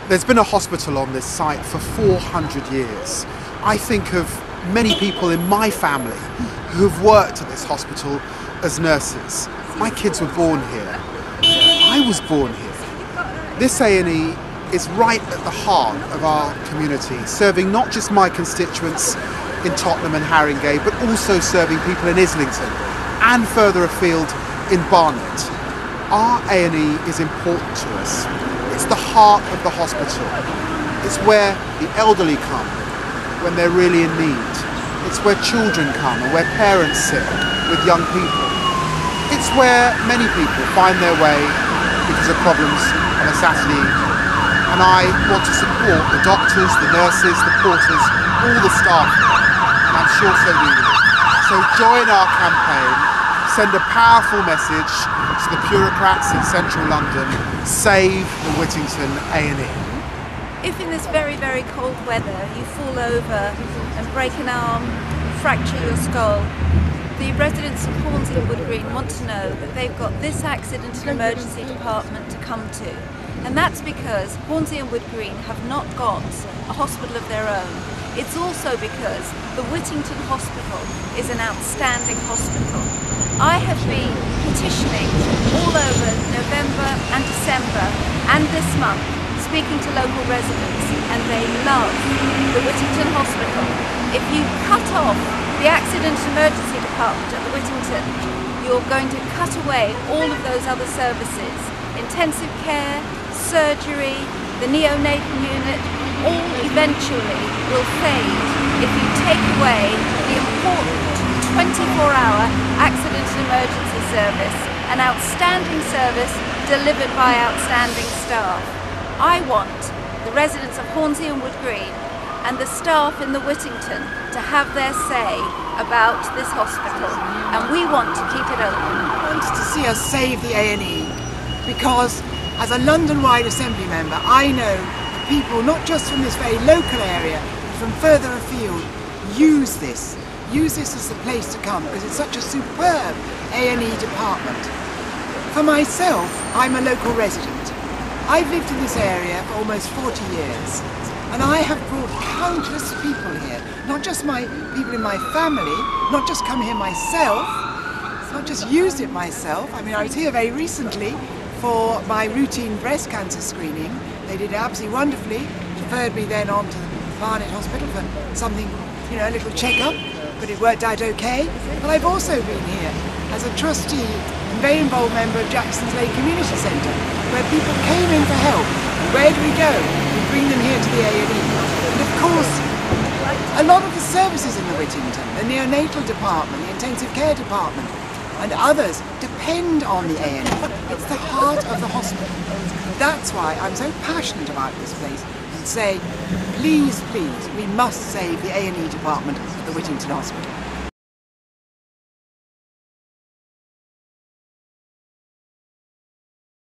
There's been a hospital on this site for 400 years. I think of many people in my family who've worked at this hospital as nurses. My kids were born here. I was born here. This A&E is right at the heart of our community, serving not just my constituents in Tottenham and Haringey, but also serving people in Islington and further afield in Barnet. Our A&E is important to us. It's the heart of the hospital. It's where the elderly come when they're really in need. It's where children come and where parents sit with young people. It's where many people find their way because of problems on a Saturday evening. And I want to support the doctors, the nurses, the porters, all the staff here, and I'm sure so do you. So join our campaign, send a powerful message to the bureaucrats in central London, save the Whittington A&E. If in this very, very cold weather you fall over and break an arm, fracture your skull, the residents of Hornsey and Wood Green want to know that they've got this accident and emergency department to come to. And that's because Hornsey and Wood Green have not got a hospital of their own. It's also because the Whittington Hospital is an outstanding hospital. I have been petitioning all over November and December and this month, speaking to local residents, and they love the Whittington Hospital. If you cut off the accident emergency department at the Whittington, you're going to cut away all of those other services. Intensive care, surgery, the neonatal unit, all eventually will fade if you take away the important 24-hour accident and emergency service, an outstanding service delivered by outstanding staff. I want the residents of Hornsey and Wood Green and the staff in the Whittington to have their say about this hospital, and we want to keep it open. I want to see us save the A&E because as a London-wide Assembly member, I know that people, not just from this very local area, but from further afield, use this as the place to come because it's such a superb A&E department. For myself, I'm a local resident. I've lived in this area for almost 40 years, and I have brought countless people here, not just people in my family, not just come here myself, not just used it myself. I mean, I was here very recently for my routine breast cancer screening. They did it absolutely wonderfully, referred me then on to Barnet Hospital for something, you know, a little check-up, but it worked out okay. But I've also been here as a trustee and very involved member of Jackson's Lake Community Centre, where people came in for help. And where do we go? We bring them here to the A&E. And of course, a lot of the services in the Whittington, the neonatal department, the intensive care department, and others depend on the A&E. It's the heart of the hospital. That's why I'm so passionate about this place and say, please, please, we must save the A&E department at the Whittington Hospital.